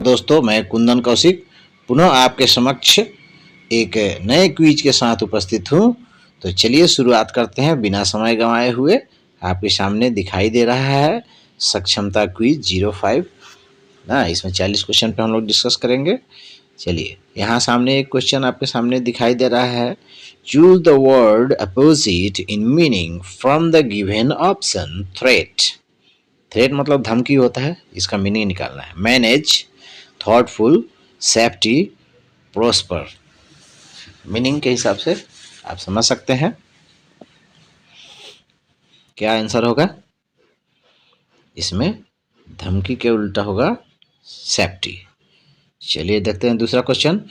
दोस्तों, मैं कुंदन कौशिक पुनः आपके समक्ष एक नए क्विज के साथ उपस्थित हूँ। तो चलिए शुरुआत करते हैं बिना समय गंवाए हुए। आपके सामने दिखाई दे रहा है सक्षमता क्विज 05 ना। इसमें 40 क्वेश्चन पे हम लोग डिस्कस करेंगे। चलिए, यहाँ सामने एक क्वेश्चन आपके सामने दिखाई दे रहा है। Choose the word opposite in meaning from the given option. Threat. Threat मतलब धमकी होता है, इसका मीनिंग निकालना है। Manage, thoughtful, safety, prosper. Meaning के हिसाब से आप समझ सकते हैं क्या आंसर होगा। इसमें धमकी के उल्टा होगा सेफ्टी। चलिए देखते हैं दूसरा question.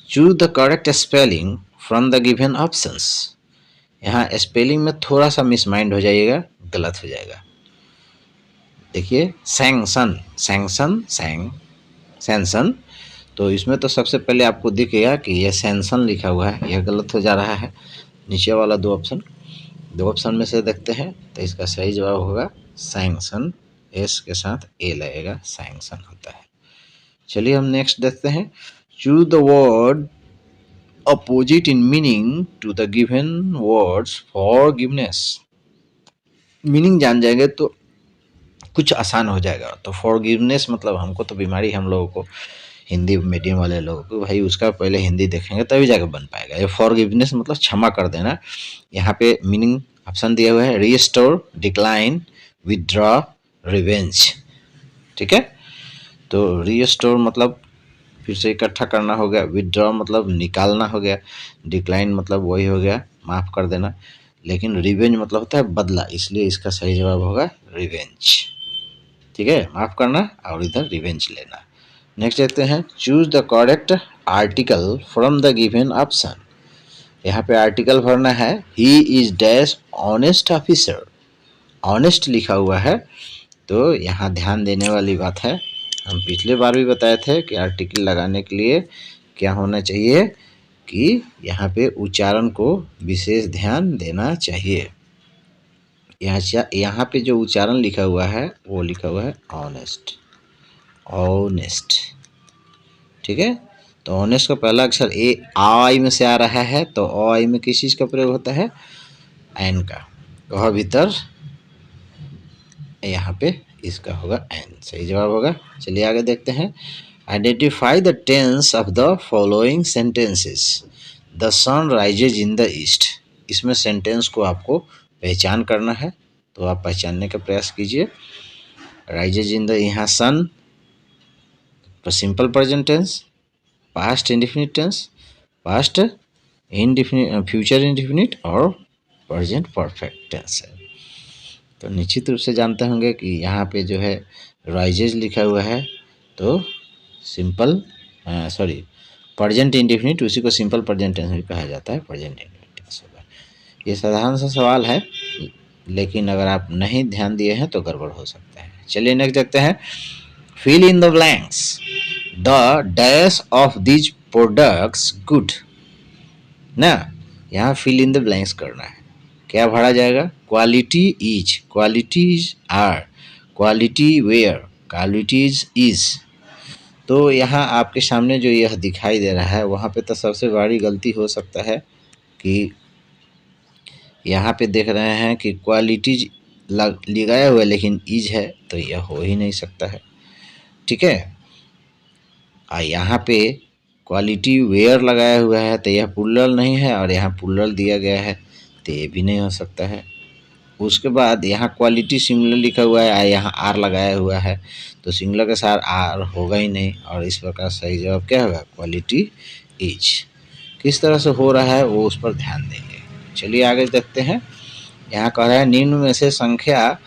Choose the correct spelling from the given options. यहाँ स्पेलिंग में थोड़ा सा मिसमाइंड हो जाइएगा, गलत हो जाएगा। देखिए, सैंक्शन, सैंक्शन, सैंक्शन, तो इसमें तो सबसे पहले आपको दिखेगा कि यह सैंक्शन लिखा हुआ है, यह गलत हो जा रहा है। नीचे वाला दो ऑप्शन में से देखते हैं, तो इसका सही जवाब होगा सैंक्शन। एस के साथ ए लगेगा, सैंक्शन होता है। चलिए हम नेक्स्ट देखते हैं। Choose the word opposite in meaning to the given words forgiveness. Meaning जान जाएंगे तो कुछ आसान हो जाएगा। तो फॉरगिवनेस मतलब हमको तो बीमारी, हम लोगों को हिंदी मीडियम वाले लोगों को भाई उसका पहले हिंदी देखेंगे तभी जाकर बन पाएगा। ये फॉरगिवनेस मतलब क्षमा कर देना। यहाँ पे मीनिंग ऑप्शन दिया हुआ है, रिस्टोर, डिक्लाइन, विथड्रॉ, रिवेंज। ठीक है, तो रिस्टोर मतलब फिर से इकट्ठा करना हो गया, विथड्रॉ मतलब निकालना हो गया, डिक्लाइन मतलब वही हो गया माफ़ कर देना, लेकिन रिवेंज मतलब होता है बदला, इसलिए इसका सही जवाब होगा रिवेंज। ठीक है, माफ़ करना और इधर रिवेंज लेना। नेक्स्ट देखते हैं। Choose the correct article from the given option. यहाँ पे आर्टिकल भरना है। He is dash honest officer. Honest लिखा हुआ है, तो यहाँ ध्यान देने वाली बात है। हम पिछले बार भी बताए थे कि आर्टिकल लगाने के लिए क्या होना चाहिए कि यहाँ पे उच्चारण को विशेष ध्यान देना चाहिए। यहाँ पे जो उच्चारण लिखा हुआ है वो लिखा हुआ है ऑनेस्ट, ऑनेस्ट। ठीक है, तो ऑनेस्ट का पहला अक्षर ए आई में से आ रहा है, तो आई में किस चीज़ का प्रयोग होता है, एन का। वह भीतर यहाँ पे इसका होगा एन, सही जवाब होगा। चलिए आगे देखते हैं। Identify the tense of the following sentences. The sun rises in the east. इसमें सेंटेंस को आपको पहचान करना है, तो आप पहचानने का प्रयास कीजिए। राइजेज इन द, यहाँ sun simple present tense, past indefinite tense, past indefinite, future indefinite और प्रेजेंट परफेक्ट टेंस है। तो निश्चित रूप से जानते होंगे कि यहाँ पे जो है राइजेज लिखा हुआ है, तो सिंपल प्रेजेंट इंडेफिनिट, उसी को सिंपल प्रेजेंट टेंस भी कहा जाता है, प्रेजेंट इंडेफिनिट टेंस होगा। ये साधारण सा सवाल है, लेकिन अगर आप नहीं ध्यान दिए हैं तो गड़बड़ हो सकता है। चलिए नेक्स्ट देखते हैं। Fill in the blanks. The dash of these products good ना। यहाँ फिल इन द ब्लैंक्स करना है। क्या भरा जाएगा, quality is, qualities are, quality were, qualities is. तो यहाँ आपके सामने जो यह दिखाई दे रहा है, वहाँ पे तो सबसे बड़ी गलती हो सकता है कि यहाँ पे देख रहे हैं कि क्वालिटीज लगाया हुआ है लेकिन इज है, तो यह हो ही नहीं सकता है। ठीक है, यहाँ पे क्वालिटी वेयर लगाया हुआ है, तो यह प्लूरल नहीं है, और यहाँ प्लूरल दिया गया है, तो ये भी नहीं हो सकता है। उसके बाद यहाँ क्वालिटी सिंगुलर लिखा हुआ है, यहाँ आर लगाया हुआ है, तो सिंगुलर के साथ आर होगा ही नहीं, और इस प्रकार सही जवाब क्या होगा, क्वालिटी इज। किस तरह से हो रहा है वो उस पर ध्यान देंगे। चलिए आगे देखते हैं। यहाँ कह रहा है निम्न में से संख्या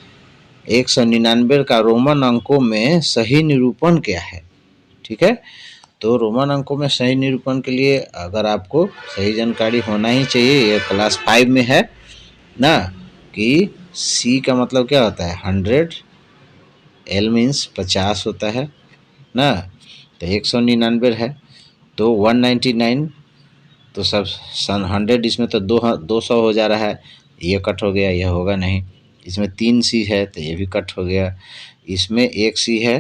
199 का रोमन अंकों में सही निरूपण क्या है। ठीक है, तो रोमन अंकों में सही निरूपण के लिए अगर आपको सही जानकारी होना ही चाहिए, ये क्लास 5 में है ना, कि सी का मतलब क्या होता है 100, एल मीन्स 50 होता है ना, तो 199 है, तो 199, तो सब सन 100, इसमें तो 200 हो जा रहा है, ये कट हो गया, यह होगा नहीं। इसमें 3 सी है तो ये भी कट हो गया। इसमें 1 सी है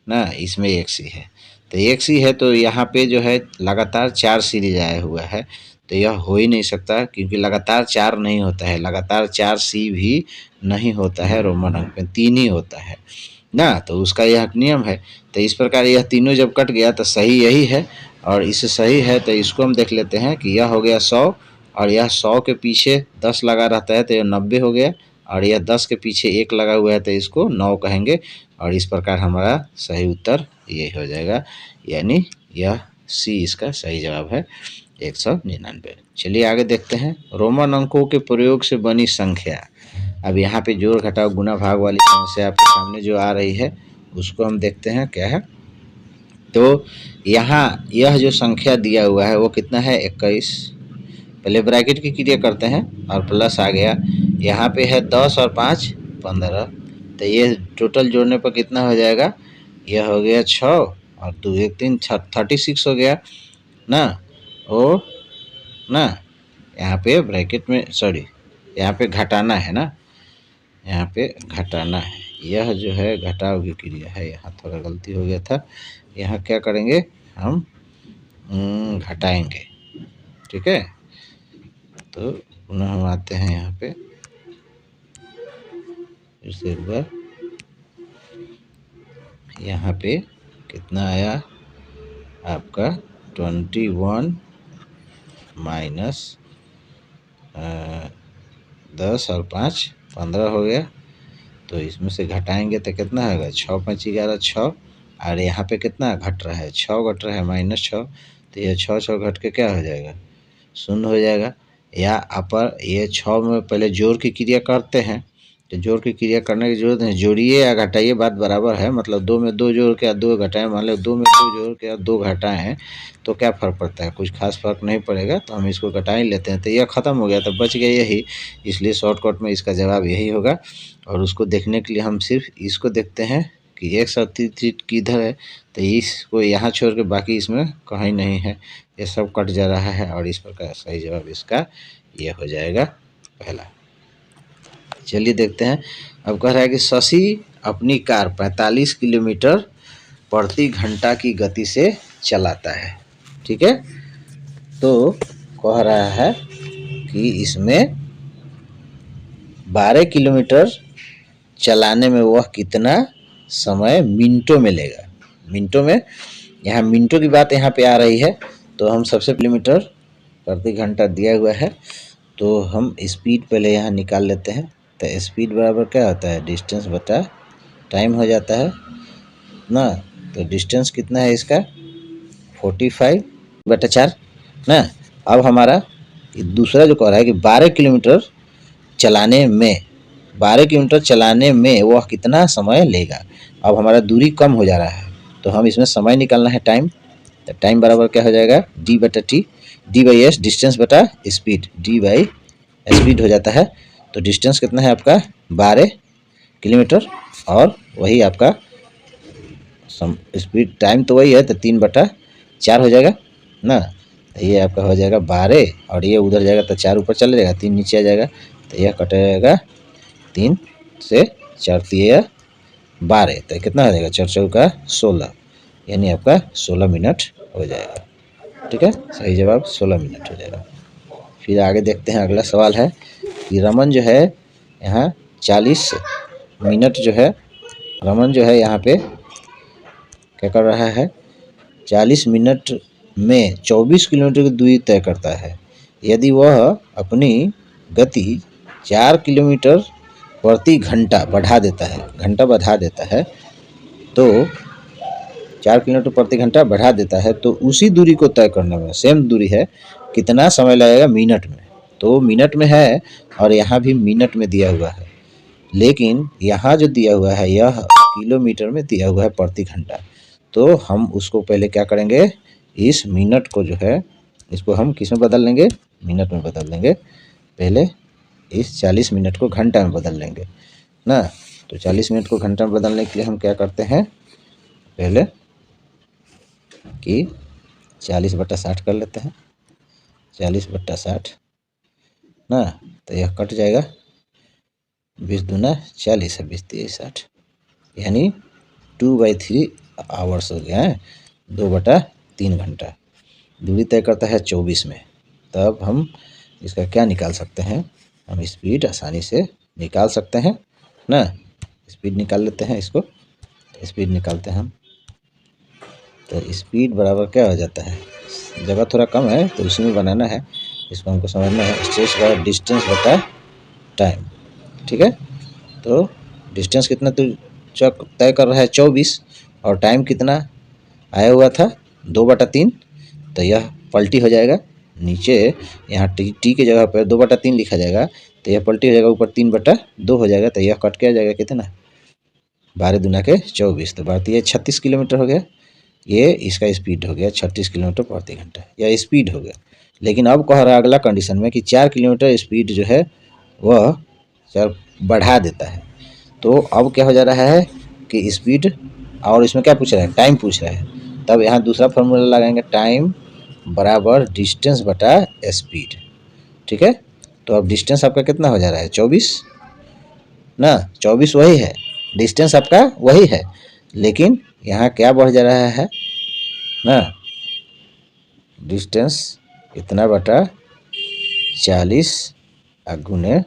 ना, इसमें एक सी है, तो एक सी है तो यहाँ पे जो है लगातार 4 सीरीज आया हुआ है, तो यह हो ही नहीं सकता क्योंकि लगातार 4 नहीं होता है, लगातार 4 सी भी नहीं होता है, रोमन अंक में 3 ही होता है ना, तो उसका यह नियम है। तो इस प्रकार यह तीनों जब कट गया तो सही यही है, और इससे सही है तो इसको हम देख लेते हैं कि यह हो गया 100 और यह 100 के पीछे 10 लगा रहता है तो यह 90 हो गया, और यह 10 के पीछे 1 लगा हुआ है तो इसको 9 कहेंगे, और इस प्रकार हमारा सही उत्तर ये हो जाएगा, यानी यह सी इसका सही जवाब है 199। चलिए आगे देखते हैं, रोमन अंकों के प्रयोग से बनी संख्या। अब यहाँ पे जोड़ घटाव गुना भाग वाली समस्या आपके सामने जो आ रही है उसको हम देखते हैं क्या है। तो यहाँ यह जो संख्या दिया हुआ है वो कितना है 21, पहले ब्रैकेट की क्रिया करते हैं और प्लस आ गया, यहाँ पे है 10 और 5 15, तो ये टोटल जोड़ने पर कितना हो जाएगा, यह हो गया 6 और 2 1 3 36 हो गया ना, और ना यहाँ पे ब्रैकेट में सॉरी यहाँ पे घटाना है ना, यहाँ पे घटाना है, यह जो है घटाव की क्रिया है, यहाँ थोड़ा गलती हो गया था, यहाँ क्या करेंगे हम घटाएंगे, ठीक है। तो पुनः हम आते हैं यहाँ पे फिर से एक बार, यहाँ पे कितना आया आपका 21 माइनस 10 और 5 15 हो गया, तो इसमें से घटाएंगे तो कितना होगा 6 5 11 6, और यहाँ पे कितना घट रहा है 6 घट रहा है -6, तो ये 6 6 घट के क्या हो जाएगा 0 हो जाएगा, या अपर ये 6 में पहले जोड़ की क्रिया करते हैं, तो जोड़ की क्रिया करने की जरूरत नहीं, जोड़िए या घटाइए बात बराबर है, मतलब 2 में 2 जोड़ के या 2 घटाएं, मान लो 2 में 2 जोड़ के या 2 घटाएं तो क्या फ़र्क पड़ता है, कुछ खास फर्क नहीं पड़ेगा, तो हम इसको घटा ही लेते हैं, तो यह ख़त्म हो गया, तो बच गया यही, इसलिए शॉर्टकट में इसका जवाब यही होगा। और उसको देखने के लिए हम सिर्फ इसको देखते हैं कि एक सब्स्टिट्यूट किधर है, तो इसको यहाँ छोड़ के बाकी इसमें कहीं नहीं है, ये सब कट जा रहा है, और इस प्रकार सही जवाब इसका ये हो जाएगा पहला। चलिए देखते हैं, अब कह रहा है कि शशि अपनी कार 45 किलोमीटर प्रति घंटा की गति से चलाता है, ठीक है। तो कह रहा है कि इसमें 12 किलोमीटर चलाने में वह कितना समय मिनटों में लेगा, मिनटों में, यहाँ मिनटों की बात यहाँ पे आ रही है, तो हम सबसे किलोमीटर प्रति घंटा दिया हुआ है, तो हम स्पीड पहले यहाँ निकाल लेते हैं, तो स्पीड बराबर क्या होता है डिस्टेंस बटा टाइम हो जाता है ना, तो डिस्टेंस कितना है इसका 45/4 ना। अब हमारा दूसरा जो कह रहा है कि 12 किलोमीटर चलाने में, 12 किलोमीटर चलाने में वह कितना समय लेगा, अब हमारा दूरी कम हो जा रहा है, तो हम इसमें समय निकालना है टाइम, तो टाइम बराबर क्या हो जाएगा d/t, d/s डिस्टेंस बटा स्पीड, d/स्पीड हो जाता है, तो डिस्टेंस कितना है आपका 12 किलोमीटर, और वही आपका स्पीड टाइम तो वही है, तो 3/4 हो जाएगा ना, तो ये आपका हो जाएगा 12, और ये उधर जाएगा तो 4 ऊपर चले जाएगा, 3 नीचे आ जाएगा, तो यह कट जाएगा 3 से 4 3 12, तो कितना हो जाएगा 4 चौका 16, यानी आपका 16 मिनट हो जाएगा, ठीक है, सही जवाब 16 मिनट हो जाएगा। फिर आगे देखते हैं, अगला सवाल है कि रमन जो है यहाँ 40 मिनट जो है, रमन जो है यहाँ पे क्या कर रहा है 40 मिनट में 24 किलोमीटर की दूरी तय करता है, यदि वह अपनी गति 4 किलोमीटर प्रति घंटा बढ़ा देता है, घंटा बढ़ा देता है, तो 4 किलोमीटर प्रति घंटा बढ़ा देता है, तो उसी दूरी को तय करने में, सेम दूरी है, कितना समय लगेगा मिनट में, तो मिनट में है और यहाँ भी मिनट में दिया हुआ है, लेकिन यहाँ जो दिया हुआ है यह किलोमीटर में दिया हुआ है प्रति घंटा, तो हम उसको पहले क्या करेंगे, इस मिनट को जो है इसको हम किस में बदल लेंगे, मिनट में बदल लेंगे, पहले इस 40 मिनट को घंटा में बदल लेंगे ना, तो 40 मिनट को घंटा में बदलने के लिए हम क्या करते हैं, पहले कि 40/60 कर लेते हैं, 40/60 ना, तो यह कट जाएगा, 20 दूना 40 है, 20 3 60, यानी 2/3 आवर्स हो गया है, 2/3 घंटा दूरी तय करता है 24 में। तब हम इसका क्या निकाल सकते हैं, हम स्पीड आसानी से निकाल सकते हैं ना। स्पीड निकाल लेते हैं, इसको स्पीड निकालते हैं हम। तो स्पीड बराबर क्या हो जाता है, जगह थोड़ा कम है तो उसी में बनाना है, इसको हमको समझना है। स्ट्रेच बटा डिस्टेंस बटा टाइम, ठीक है। तो डिस्टेंस कितना तय कर रहा है 24, और टाइम कितना आया हुआ था 2/3, तो यह पलटी हो जाएगा नीचे, यहाँ टी की जगह पर 2/3 लिखा जाएगा, तो यह पलटी हो जाएगा, ऊपर 3/2 हो जाएगा, तो यह कट के आ जाएगा कितना 12 दूना के 24, तो 36 किलोमीटर हो गया। ये इसका स्पीड हो गया 36 किलोमीटर प्रति घंटा, यह स्पीड हो गया। लेकिन अब कह रहा है अगला कंडीशन में कि 4 किलोमीटर स्पीड जो है वह बढ़ा देता है। तो अब क्या हो जा रहा है कि स्पीड, और इसमें क्या पूछ रहा है, टाइम पूछ रहा है। तब यहाँ दूसरा फॉर्मूला लगाएंगे, टाइम बराबर डिस्टेंस बटा स्पीड, ठीक है। तो अब डिस्टेंस आपका कितना हो जा रहा है 24 ना, 24 वही है, डिस्टेंस आपका वही है, लेकिन यहाँ क्या बढ़ जा रहा है ना, डिस्टेंस इतना बटा 40 गुने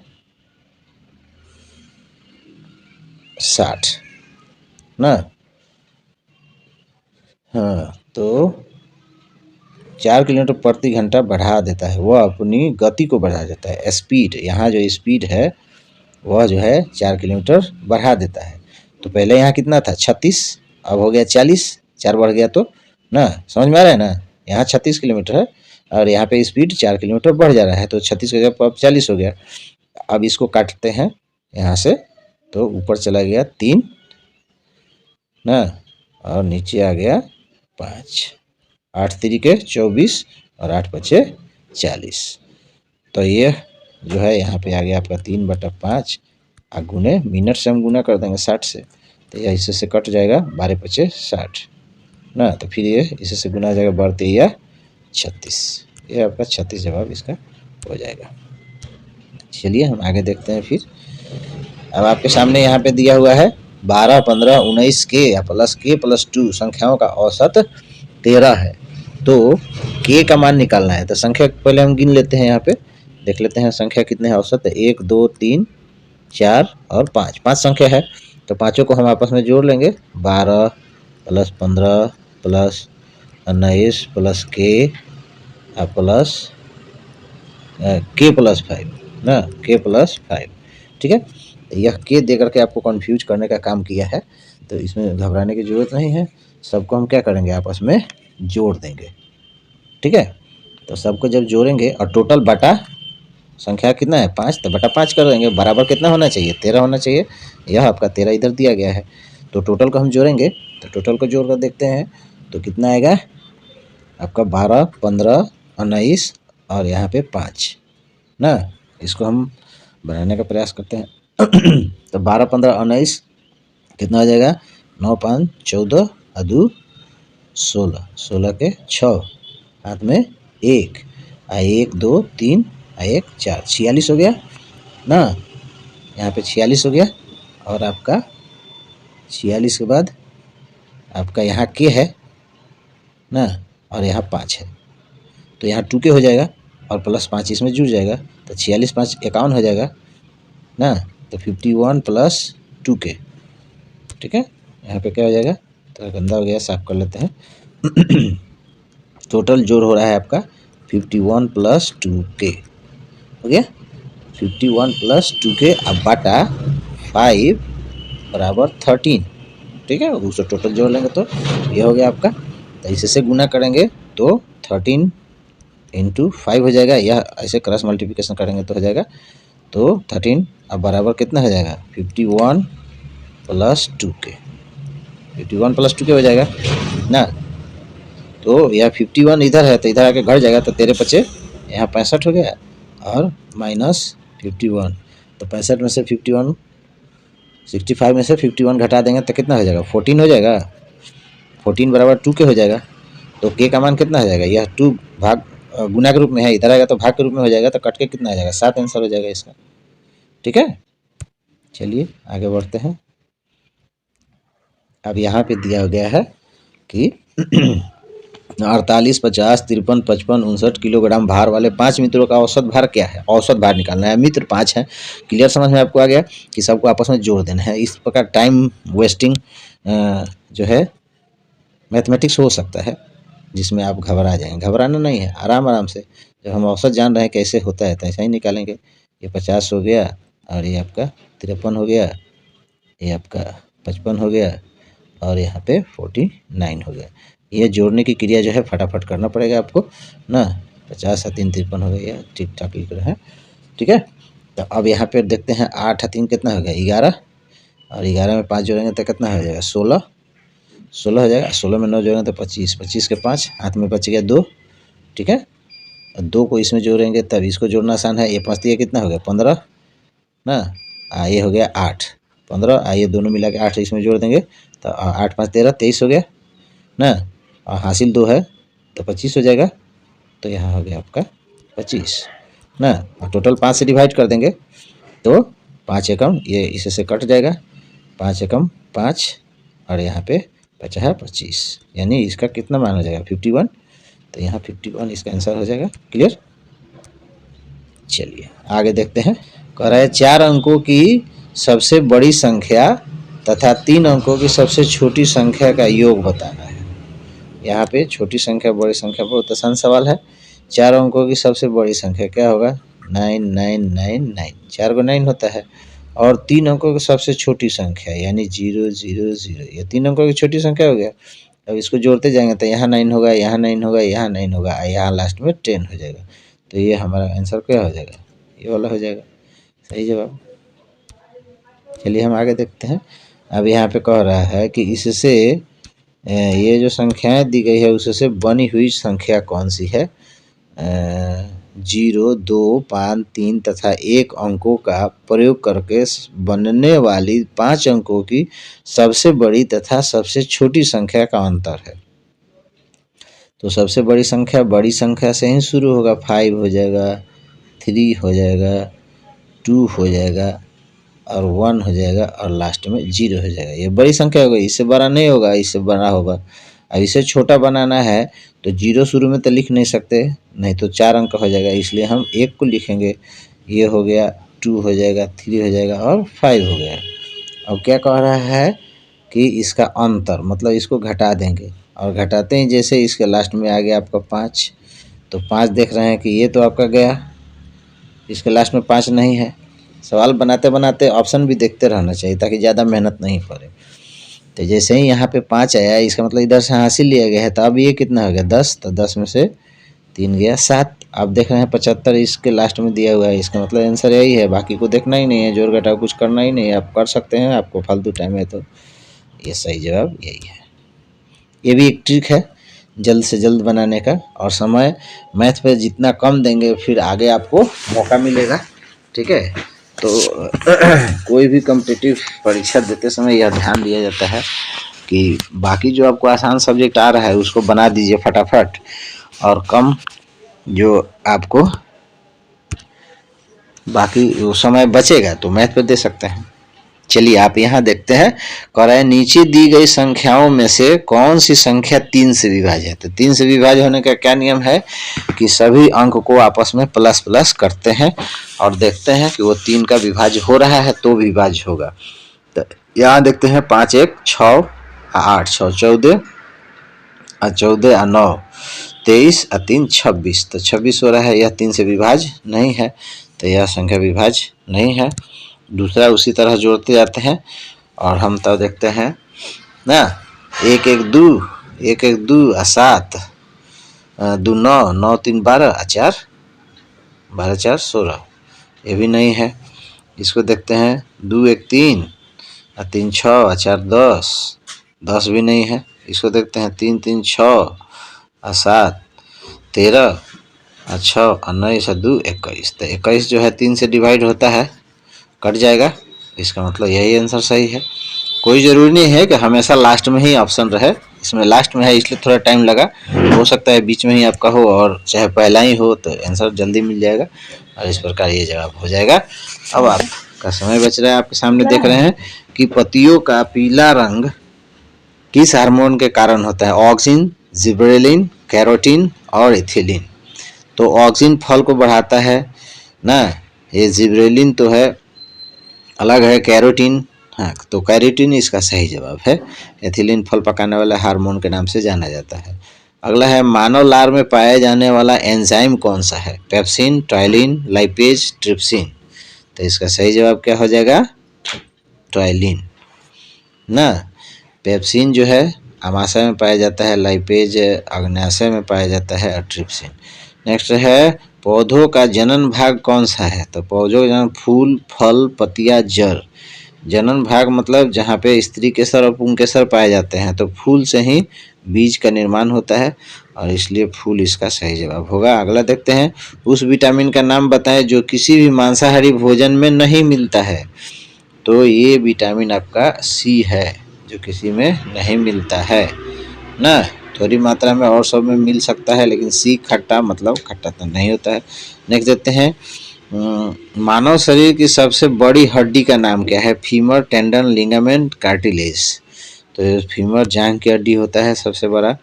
60 ना। हाँ, तो 4 किलोमीटर प्रति घंटा बढ़ा देता है, वह अपनी गति को बढ़ा देता है। स्पीड, यहाँ जो स्पीड है वह जो है 4 किलोमीटर बढ़ा देता है। तो पहले यहाँ कितना था 36, अब हो गया 40, 4 बढ़ गया तो ना, समझ में आ रहा है ना। यहाँ 36 किलोमीटर है और यहाँ पे स्पीड 4 किलोमीटर बढ़ जा रहा है, तो 36 की जगह अब 40 हो गया। अब इसको काटते हैं यहाँ से, तो ऊपर चला गया 3 ना, और नीचे आ गया 5, 8 तिरिके 24 और 8 पचे 40। तो ये जो है यहाँ पे आ गया आपका 3/5, गुने मिनट से हम गुना कर देंगे 60 से, तो यह इससे से कट जाएगा 12 पचे 60 ना, तो फिर ये इसी से गुना जाएगा बढ़ते या 36, ये आपका 36 जवाब इसका हो जाएगा। चलिए हम आगे देखते हैं फिर। अब आपके सामने यहाँ पे दिया हुआ है 12, 15, 19 के प्लस 2 संख्याओं का औसत 13 है। तो के का मान निकालना है, तो संख्या पहले हम गिन लेते हैं, यहाँ पे देख लेते हैं संख्या कितने हैं औसत है, 1, 2, 3, 4 और 5, 5 संख्या है। तो पाँचों को हम आपस में जोड़ लेंगे, 12 प्लस 15 प्लस 19 प्लस के प्लस के प्लस 5 ना, के प्लस 5, ठीक है। यह के दे करके आपको कंफ्यूज करने का काम किया है, तो इसमें घबराने की ज़रूरत नहीं है। सबको हम क्या करेंगे आपस में जोड़ देंगे, ठीक है। तो सबको जब जोड़ेंगे और टोटल बटा संख्या कितना है 5, तो बटा 5 कर देंगे, बराबर कितना होना चाहिए 13 होना चाहिए। यह आपका 13 इधर दिया गया है, तो टोटल को हम जोड़ेंगे, तो टोटल को जोड़ कर देखते हैं तो कितना आएगा आपका 12, 15, 19 और यहाँ पे 5 ना। इसको हम बनाने का प्रयास करते हैं। तो 12, 15, 19 कितना हो जाएगा, 9, 5, 14 2 16, 16 के 6, हाथ में 1, 1, 2, 3, 1, 4, 46 हो गया ना, यहाँ पे 46 हो गया। और आपका 46 के बाद आपका यहाँ के है ना, और यहाँ 5 है, तो यहाँ 2 के हो जाएगा और प्लस 5 इसमें जुड़ जाएगा, तो 46, 5, 51 हो जाएगा ना, तो 51 प्लस 2 के, ठीक है। यहाँ पे क्या हो जाएगा, तो गंदा हो गया, साफ कर लेते हैं। टोटल जोड़ हो रहा है आपका 51 प्लस 2 के हो गया, 51 प्लस 2 के अब बटा 5 बराबर 13, ठीक है। उसको टोटल जोड़ लेंगे तो ये हो गया आपका, तो इसे से गुना करेंगे तो 13 इंटू 5 हो जाएगा, या ऐसे क्रॉस मल्टीप्लिकेशन करेंगे तो हो जाएगा, तो 13 अब बराबर कितना हो जाएगा 51 प्लस 2 के, 51 प्लस 2 के हो जाएगा ना। तो यह 51 इधर है तो इधर आके घट जाएगा, तो 13 पचे यहाँ 65 हो गया और माइनस 51, तो 65 में से 51, 65 में से 51 घटा देंगे तो कितना हो जाएगा 14 हो जाएगा, 14 बराबर 2 के हो जाएगा। तो के का मान कितना हो जाएगा, यह 2 भाग गुना के रूप में है, इधर आएगा तो भाग के रूप में हो जाएगा, तो कट के कितना आ जाएगा 7 आंसर हो जाएगा इसका, ठीक है। चलिए आगे बढ़ते हैं। अब यहाँ पे दिया गया है कि 48, 50, 53, 55, 59 किलोग्राम भार वाले 5 मित्रों का औसत भार क्या है? औसत भार निकालना है। मित्र 5 हैं। क्लियर समझ में आपको आ गया कि सबको आपस में जोड़ देना है। इस प्रकार टाइम वेस्टिंग जो है मैथमेटिक्स हो सकता है, जिसमें आप घबरा जाएंगे। घबराना नहीं है, आराम आराम से जब हम औसत जान रहे हैं कैसे होता है तो ऐसा ही निकालेंगे। ये 50 हो गया और ये आपका 53 हो गया, ये आपका 55 हो गया और यहाँ पे 49 हो गया। ये जोड़ने की क्रिया जो है फटाफट करना पड़ेगा आपको ना। 50 और 3 53 हो गया, ठीक ठाक लिख रहे हैं, ठीक है। तो अब यहाँ पे देखते हैं 8 और 3 कितना हो गया? 11, और 11 में 5 जोड़ेंगे तो कितना हो जाएगा? 16 हो जाएगा। 16 में 9 जोड़ेंगे तो 25, 25 के 5 हाथ में बच गया 2, ठीक है। 2 को इसमें जोड़ेंगे तब इसको जोड़ना आसान है। ये 5 दिया कितना हो गया? 15 ना। ये हो गया 8, 15। ये दोनों मिला के 8 इसमें जोड़ देंगे तो 8 5 13, 23 हो गया ना। और हासिल 2 है तो 25 हो जाएगा। तो यहाँ हो गया आपका 25 ना। और टोटल 5 से डिवाइड कर देंगे तो 5 एकम ये इसे से कट जाएगा, 5 एकम 5 और यहाँ पे बचा है 25, यानी इसका कितना मान हो जाएगा? 51। तो यहाँ 51 इसका आंसर हो जाएगा। क्लियर। चलिए आगे देखते हैं। कह रहा है 4 अंकों की सबसे बड़ी संख्या तथा 3 अंकों की सबसे छोटी संख्या का योग बताना है। यहाँ पे छोटी संख्या बड़ी संख्या बहुत आसान सवाल है। 4 अंकों की सबसे बड़ी संख्या क्या होगा? 9999, 4 को 9 होता है। और 3 अंकों की सबसे छोटी संख्या यानी 000, ये 3 अंकों की छोटी संख्या हो गया। अब इसको जोड़ते जाएंगे तो यहाँ 9 होगा, यहाँ 9 होगा, यहाँ 9 होगा, यहाँ लास्ट में 10 हो जाएगा। तो ये हमारा आंसर क्या हो जाएगा? ये वाला हो जाएगा सही जवाब। चलिए हम आगे देखते हैं। अब यहाँ पे कह रहा है कि इससे ये जो संख्याएं दी गई है उससे बनी हुई संख्या कौन सी है? 0, 2, 5, 3 तथा 1 अंकों का प्रयोग करके बनने वाली 5 अंकों की सबसे बड़ी तथा सबसे छोटी संख्या का अंतर है। तो सबसे बड़ी संख्या से ही शुरू होगा। 5 हो जाएगा, 3 हो जाएगा, 2 हो जाएगा और 1 हो जाएगा और लास्ट में 0 हो जाएगा। ये बड़ी संख्या हो गई, इससे बड़ा नहीं होगा, इससे बड़ा होगा। अब इसे छोटा बनाना है तो 0 शुरू में तो लिख नहीं सकते, नहीं तो 4 अंक हो जाएगा, इसलिए हम 1 को लिखेंगे। ये हो गया, 2 हो जाएगा, 3 हो जाएगा और 5 हो गया। अब क्या कह रहा है कि इसका अंतर, मतलब इसको घटा देंगे और घटाते ही जैसे इसके लास्ट में आ गया आपका 5, तो 5 देख रहे हैं कि ये तो आपका गया, इसके लास्ट में 5 नहीं है। सवाल बनाते बनाते ऑप्शन भी देखते रहना चाहिए ताकि ज़्यादा मेहनत नहीं पड़े। तो जैसे ही यहाँ पे 5 आया, इसका मतलब इधर से हासिल लिया गया है, तो अब ये कितना हो गया? 10, तो 10 में से 3 गया 7। आप देख रहे हैं 75 इसके लास्ट में दिया हुआ है, इसका मतलब आंसर यही है। बाकी को देखना ही नहीं है, जोड़ घटाव कुछ करना ही नहीं है। आप कर सकते हैं, आपको फालतू टाइम है तो ये सही जवाब यही है। ये भी एक ट्रिक है जल्द से जल्द बनाने का, और समय मैथ पे जितना कम देंगे फिर आगे आपको मौका मिलेगा, ठीक है। तो कोई भी कॉम्पिटिटिव परीक्षा देते समय यह ध्यान दिया जाता है कि बाकी जो आपको आसान सब्जेक्ट आ रहा है उसको बना दीजिए फटाफट, और कम जो आपको बाकी वो समय बचेगा तो मैथ पे दे सकते हैं। चलिए आप यहाँ देखते हैं, कह रहा है नीचे दी गई संख्याओं में से कौन सी संख्या 3 से विभाज्य है? तो 3 से विभाज्य होने का क्या नियम है कि सभी अंक को आपस में प्लस प्लस करते हैं और देखते हैं कि वो 3 का विभाज्य हो रहा है तो विभाज्य होगा। तो यहाँ देखते हैं 5 1 6 8 6 14 और 14 और 9 23 और 3 26, तो 26 हो रहा है। यह 3 से विभाज्य नहीं है, तो यह संख्या विभाज्य नहीं है। दूसरा उसी तरह जोड़ते जाते हैं और हम तब देखते हैं ना, 1 1 2 1 1 2 और 7 2 9 9 3 12 और 4 12 4 16, ये भी नहीं है। इसको देखते हैं 2 1 3 और 3 6 और 4 10 10 भी नहीं है। इसको देखते हैं 3 3 6 और 7 13 और 6 और 9 से 2 21, तो 21 जो है 3 से डिवाइड होता है, कट जाएगा। इसका मतलब यही आंसर सही है। कोई ज़रूरी नहीं है कि हमेशा लास्ट में ही ऑप्शन रहे, इसमें लास्ट में है इसलिए थोड़ा टाइम लगा, हो सकता है बीच में ही आपका हो और चाहे पहला ही हो तो आंसर जल्दी मिल जाएगा और इस प्रकार ये जवाब हो जाएगा। अब आपका समय बच रहा है, आपके सामने देख रहे हैं कि पत्तियों का पीला रंग किस हार्मोन के कारण होता है? ऑक्सिन, जिबरेलिन, कैरोटीन और इथिलीन। तो ऑक्सिन फल को बढ़ाता है ना, ये जिबरेलिन तो है अलग है, कैरोटीन, हाँ तो कैरोटीन इसका सही जवाब है। एथिलीन फल पकाने वाला हार्मोन के नाम से जाना जाता है। अगला है मानव लार में पाया जाने वाला एंजाइम कौन सा है? Pepsin, ptyalin, lipase, trypsin. तो इसका सही जवाब क्या हो जाएगा? ट्राइलिन ना। पेप्सिन जो है अमाशय में पाया जाता है, लाइपेज अग्न्याशय में पाया जाता है और ट्रिप्सिन। नेक्स्ट है पौधों का जनन भाग कौन सा है? तो पौधों का जनन फूल, फल, पत्तियां, जड़। जनन भाग मतलब जहाँ पे स्त्री केसर और पुंकेसर पाए जाते हैं, तो फूल से ही बीज का निर्माण होता है और इसलिए फूल इसका सही जवाब होगा। अगला देखते हैं, उस विटामिन का नाम बताएं जो किसी भी मांसाहारी भोजन में नहीं मिलता है। तो ये विटामिन आपका सी है, जो किसी में नहीं मिलता है ना, थोड़ी मात्रा में और सब में मिल सकता है, लेकिन सी खट्टा मतलब खट्टा तो नहीं होता है। नेक्स्ट देखते हैं, मानव शरीर की सबसे बड़ी हड्डी का नाम क्या है? Femur, tendon, ligament, cartilage. तो फीमर जांघ की हड्डी होता है सबसे बड़ा।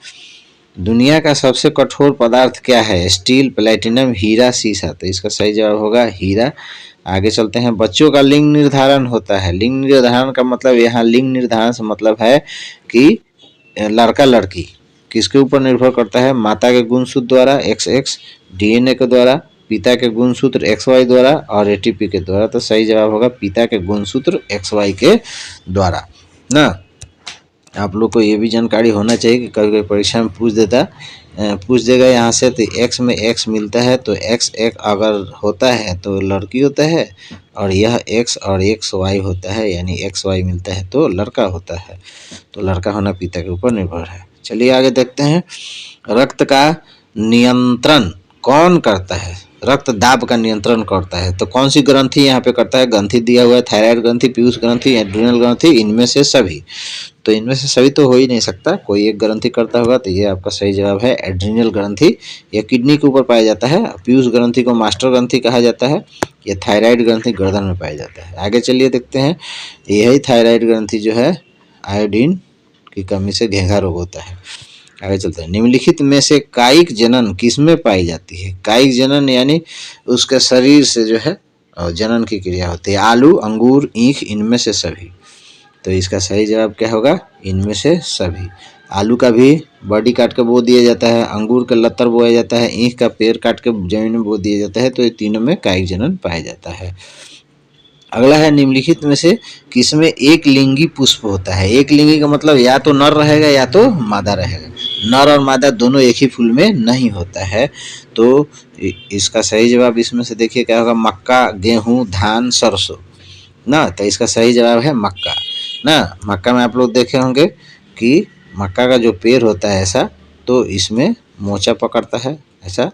दुनिया का सबसे कठोर पदार्थ क्या है? स्टील, प्लेटिनम, हीरा, सीसा। तो इसका सही जवाब होगा हीरा। आगे चलते हैं, बच्चों का लिंग निर्धारण होता है। लिंग निर्धारण का मतलब, यहाँ लिंग निर्धारण से मतलब है कि लड़का लड़की किसके ऊपर निर्भर करता है? माता के गुणसूत्र द्वारा XX, DNA के द्वारा, पिता के गुणसूत्र XY द्वारा और ATP के द्वारा। तो सही जवाब होगा पिता के गुणसूत्र XY के द्वारा ना। आप लोग को ये भी जानकारी होना चाहिए कि कभी कभी परीक्षा में पूछ देगा यहाँ से, तो X में X मिलता है तो X एक अगर होता है तो लड़की होता है, और यह X और XY होता है यानी XY मिलता है तो लड़का होता है। तो लड़का होना पिता के ऊपर निर्भर है। चलिए आगे देखते हैं, रक्त का नियंत्रण कौन करता है? रक्त दाब का नियंत्रण करता है तो कौन सी ग्रंथि यहाँ पे करता है? ग्रंथि दिया हुआ है, थायराइड ग्रंथि, पीयूष ग्रंथि, एड्रिनल ग्रंथि, इनमें से सभी। तो इनमें से सभी तो हो ही नहीं सकता, कोई एक ग्रंथि करता होगा, तो ये आपका सही जवाब है एड्रिनल ग्रंथि। यह किडनी के ऊपर पाया जाता है। पीयूष ग्रंथि को मास्टर ग्रंथि कहा जाता है। यह थायराइड ग्रंथि गर्दन में पाया जाता है। आगे चलिए देखते हैं, यही थायराइड ग्रंथि जो है आयोडीन की कमी से घेंघा रोग होता है। आगे चलते हैं, निम्नलिखित में से कायिक जनन किसमें पाई जाती है? कायिक जनन यानी उसके शरीर से जो है जनन की क्रिया होती है। आलू, अंगूर, ईख, इनमें से सभी। तो इसका सही जवाब क्या होगा? इनमें से सभी। आलू का भी बॉडी काट के बो दिया जाता है, अंगूर का लत्तर बोया जाता है, ईख का पेड़ काट के जमीन में बो दिया जाता है। तो ये तीनों में कायिक जनन पाया जाता है। अगला है, निम्नलिखित में से किसमें एक लिंगी पुष्प होता है? एक लिंगी का मतलब या तो नर रहेगा या तो मादा रहेगा। नर और मादा दोनों एक ही फूल में नहीं होता है। तो इसका सही जवाब इसमें से देखिए क्या होगा? मक्का, गेहूं, धान, सरसों ना। तो इसका सही जवाब है मक्का ना। मक्का में आप लोग देखे होंगे कि मक्का का जो पेड़ होता है ऐसा, तो इसमें मोचा पकड़ता है ऐसा,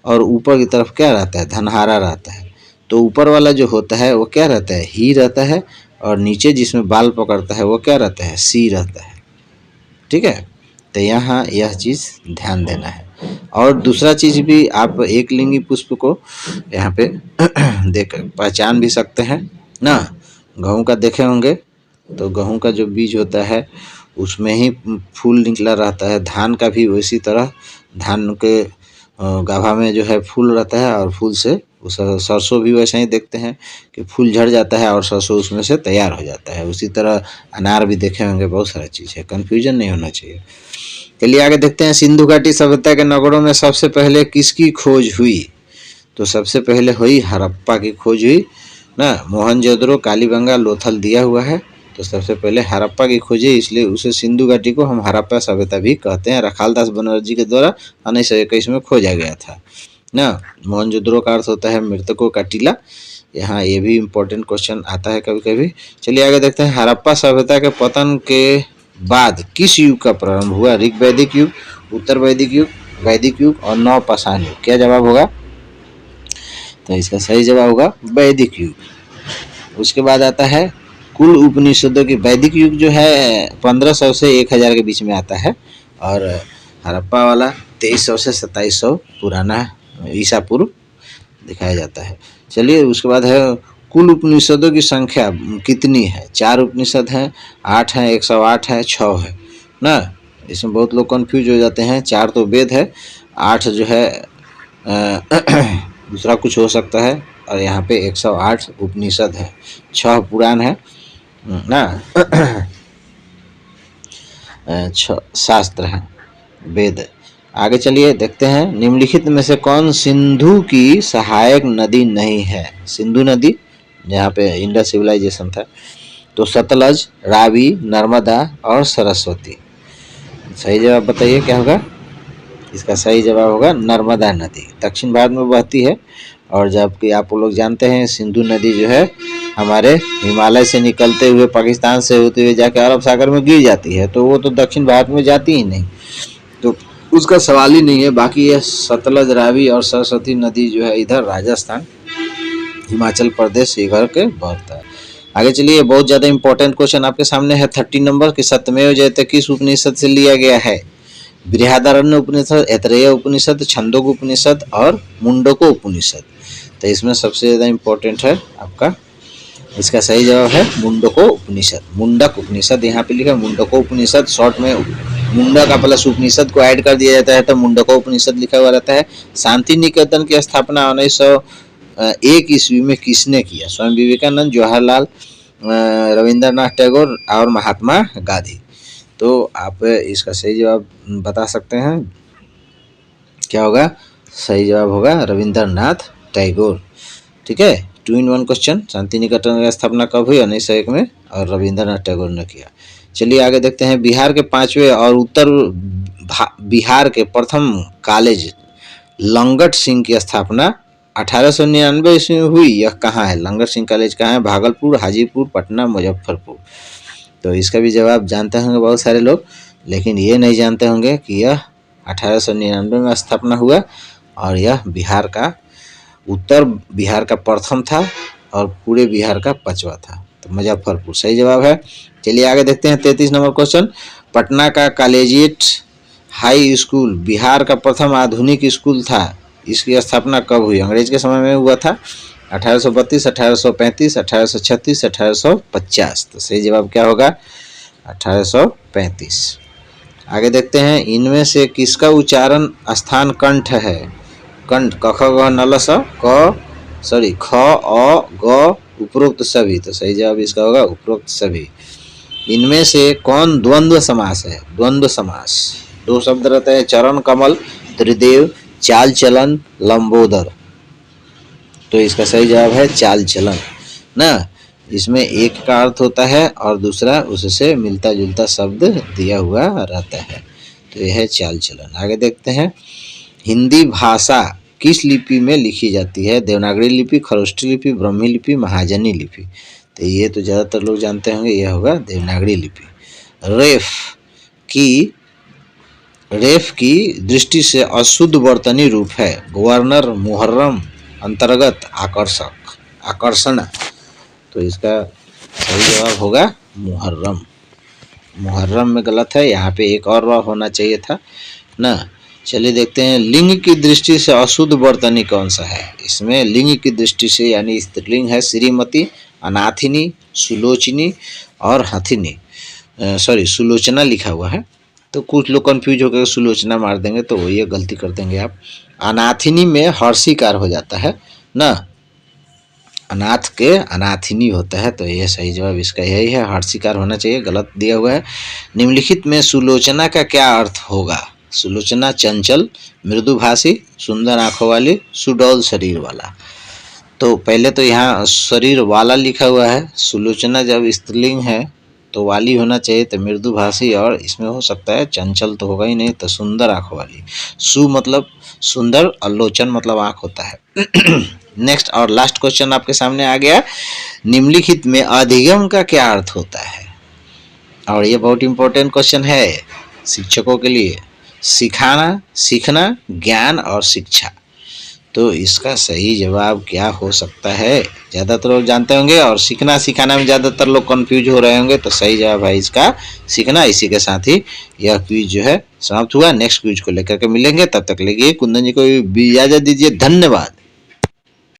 और ऊपर की तरफ क्या रहता है? धनहारा रहता है। तो ऊपर वाला जो होता है वो क्या रहता है? ही रहता है, और नीचे जिसमें बाल पकड़ता है वो क्या रहता है? सी रहता है। ठीक है, तो यहाँ यह चीज़ ध्यान देना है। और दूसरा चीज़ भी, आप एक लिंगी पुष्प को यहाँ पे देख पहचान भी सकते हैं ना। गेहूँ का देखे होंगे तो गेहूँ का जो बीज होता है उसमें ही फूल निकला रहता है। धान का भी उसी तरह, धान के गाभा में जो है फूल रहता है, और फूल से उस सरसों भी वैसे ही देखते हैं कि फूल झड़ जाता है और सरसों उसमें से तैयार हो जाता है। उसी तरह अनार भी देखे होंगे, बहुत सारा चीज़ है, कन्फ्यूजन नहीं होना चाहिए। चलिए आगे देखते हैं, सिंधु घाटी सभ्यता के नगरों में सबसे पहले किसकी खोज हुई? तो सबसे पहले हुई हड़प्पा की खोज हुई ना। मोहनजोदड़ो, कालीबंगा, लोथल दिया हुआ है, तो सबसे पहले हड़प्पा की खोज है, इसलिए उसे सिंधु घाटी को हम हड़प्पा सभ्यता भी कहते हैं। रखालदास बनर्जी के द्वारा 1921 में खोजा गया था ना। मोहनजोदड़ो का अर्थ होता है मृतकों का टीला। यहाँ ये भी इम्पोर्टेंट क्वेश्चन आता है कभी कभी। चलिए आगे देखते हैं, हड़प्पा सभ्यता के पतन के बाद किस युग का प्रारंभ हुआ? ऋग वैदिक युग, उत्तर वैदिक युग, वैदिक युग और नवपाषाण युग। क्या जवाब होगा? तो इसका सही जवाब होगा वैदिक युग। उसके बाद आता है कुल उपनिषदों की। वैदिक युग जो है 1500 से 1000 के बीच में आता है, और हड़प्पा वाला 2300 से 2700 पुराना ईसा पूर्व दिखाया जाता है। चलिए उसके बाद है, कुल उपनिषदों की संख्या कितनी है? 4 उपनिषद हैं, 8 हैं, 108 है, 6 है। ना। इसमें बहुत लोग कंफ्यूज हो जाते हैं। 4 तो वेद है, 8 जो है दूसरा कुछ हो सकता है, और यहाँ पे 108 उपनिषद है, 6 पुराण है ना। 6 शास्त्र हैं, वेद। आगे चलिए देखते हैं, निम्नलिखित में से कौन सिंधु की सहायक नदी नहीं है। सिंधु नदी जहाँ पे इंडस सिविलाइजेशन था, तो सतलज, रावी, नर्मदा और सरस्वती। सही जवाब बताइए क्या होगा। इसका सही जवाब होगा नर्मदा नदी। दक्षिण भारत में बहती है, और जबकि आप लोग जानते हैं सिंधु नदी जो है हमारे हिमालय से निकलते हुए पाकिस्तान से होते हुए जाकर अरब सागर में गिर जाती है, तो वो तो दक्षिण भारत में जाती ही नहीं, तो उसका सवाल ही नहीं है। बाकी ये सतलज, रावी और सरस्वती नदी जो है इधर राजस्थान, हिमाचल प्रदेश इधर के बहता है। आगे चलिए, बहुत ज़्यादा इंपॉर्टेंट क्वेश्चन आपके सामने है 30 नंबर कि सत्यमेव जयते किस उपनिषद से लिया गया है। बृहदारण्य उपनिषद, ऐतरेय उपनिषद, छंदोग उपनिषद और मुंडको उपनिषद। तो इसमें सबसे ज़्यादा इंपॉर्टेंट है आपका, इसका सही जवाब है मुंडको उपनिषद। मुंडक उपनिषद यहाँ पे लिखा है, मुंडको उपनिषद, शॉर्ट में मुंडक प्लस उपनिषद को ऐड कर दिया जाता है तो मुंडको उपनिषद लिखा हुआ रहता है। शांति निकेतन की स्थापना 1901 ईस्वी में किसने किया। स्वामी विवेकानंद, जवाहरलाल, रविंद्रनाथ टैगोर और महात्मा गांधी। तो आप इसका सही जवाब बता सकते हैं, क्या होगा। सही जवाब होगा रविंद्रनाथ टैगोर। ठीक है, 2 in 1 क्वेश्चन। शांति निकेतन की स्थापना कब हुई, 1901 में, और रविंद्रनाथ टैगोर ने किया। चलिए आगे देखते हैं, बिहार के 5वें और उत्तर बिहार के प्रथम कॉलेज लंगट सिंह की स्थापना 1899 ईस्वी में हुई। यह कहाँ है, लंगट सिंह कॉलेज कहाँ है। भागलपुर, हाजीपुर, पटना, मुजफ्फरपुर। तो इसका भी जवाब जानते होंगे बहुत सारे लोग, लेकिन ये नहीं जानते होंगे कि यह 1899 में स्थापना हुआ, और यह बिहार का, उत्तर बिहार का प्रथम था और पूरे बिहार का 5वां था। तो मुजफ्फरपुर सही जवाब है। चलिए आगे देखते हैं 33 नंबर क्वेश्चन, पटना का कॉलेजिएट हाई स्कूल बिहार का प्रथम आधुनिक स्कूल था। इसकी स्थापना कब हुई, अंग्रेज के समय में हुआ था। 1832, 1835, 1836, 1850। तो सही जवाब क्या होगा, 1835। आगे देखते हैं, इनमें से किसका उच्चारण स्थान कंठ है। कंठ, क ख ग न ल स, ख अ ग उपरोक्त सभी। तो सही जवाब इसका होगा उपरोक्त सभी। इनमें से कौन द्वंद्व समास है। द्वंद्व समास 2 शब्द रहते हैं, चरण कमल, त्रिदेव, चाल चलन, लंबोदर। तो इसका सही जवाब है चाल चलन ना। इसमें एक का अर्थ होता है और दूसरा उससे मिलता जुलता शब्द दिया हुआ रहता है, तो यह है चाल चलन। आगे देखते हैं, हिंदी भाषा किस लिपि में लिखी जाती है। देवनागरी लिपि, खरोष्ठी लिपि, ब्रह्मी लिपि, महाजनी लिपि। तो ये तो ज़्यादातर लोग जानते होंगे, यह होगा देवनागरी लिपि। रेफ की दृष्टि से अशुद्ध वर्तनी रूप है। गवर्नर, मुहर्रम, अंतर्गत, आकर्षक, आकर्षण। तो इसका सही जवाब होगा मुहर्रम। मुहर्रम में गलत है, यहाँ पे एक और वाव होना चाहिए था ना। चलिए देखते हैं, लिंग की दृष्टि से अशुद्ध वर्तनी कौन सा है। इसमें लिंग की दृष्टि से यानी स्त्रीलिंग है श्रीमती, अनाथिनी, सुलोचनी और हथिनी। सुलोचना लिखा हुआ है, तो कुछ लोग कंफ्यूज होकर सुलोचना मार देंगे, तो ये गलती कर देंगे आप। अनाथिनी में हर्षिकार हो जाता है ना, अनाथ के अनाथिनी होता है, तो यह सही जवाब इसका यही है, हर्षिकार होना चाहिए, गलत दिया हुआ है। निम्नलिखित में सुलोचना का क्या अर्थ होगा। सुलोचना चंचल, मृदुभाषी, सुंदर आंखों वाली, सुडौल शरीर वाला। तो पहले तो यहाँ शरीर वाला लिखा हुआ है, सुलोचना जब स्त्रीलिंग है तो वाली होना चाहिए, तो मृदुभाषी, और इसमें हो सकता है चंचल तो होगा ही नहीं, तो सुंदर आंखों वाली। सु मतलब सुंदर और लोचन मतलब आंख होता है। नेक्स्ट और लास्ट क्वेश्चन आपके सामने आ गया, निम्नलिखित में अधिगम का क्या अर्थ होता है। और ये बहुत इंपॉर्टेंट क्वेश्चन है शिक्षकों के लिए। सिखाना, सीखना, ज्ञान और शिक्षा। तो इसका सही जवाब क्या हो सकता है, ज़्यादातर लोग जानते होंगे, और सीखना सिखाना में ज़्यादातर लोग कंफ्यूज हो रहे होंगे, तो सही जवाब है इसका सीखना। इसी के साथ ही यह क्विज जो है समाप्त हुआ। नेक्स्ट क्विज को लेकर के मिलेंगे, तब तक के लिए कुंदन जी को इजाज़त दीजिए, धन्यवाद।